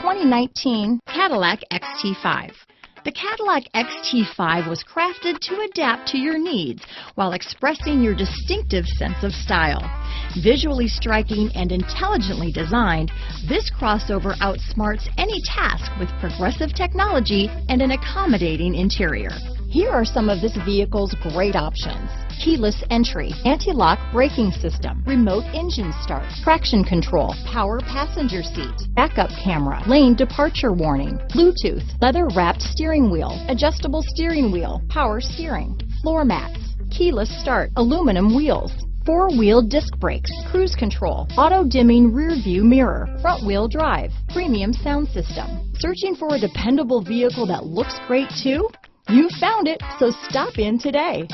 2019 Cadillac XT5. The Cadillac XT5 was crafted to adapt to your needs while expressing your distinctive sense of style. Visually striking and intelligently designed, this crossover outsmarts any task with progressive technology and an accommodating interior. Here are some of this vehicle's great options: keyless entry, anti-lock braking system, remote engine start, traction control, power passenger seat, backup camera, lane departure warning, Bluetooth, leather-wrapped steering wheel, adjustable steering wheel, power steering, floor mats, keyless start, aluminum wheels, four-wheel disc brakes, cruise control, auto-dimming rear-view mirror, front-wheel drive, premium sound system. Searching for a dependable vehicle that looks great too? You found it, so stop in today.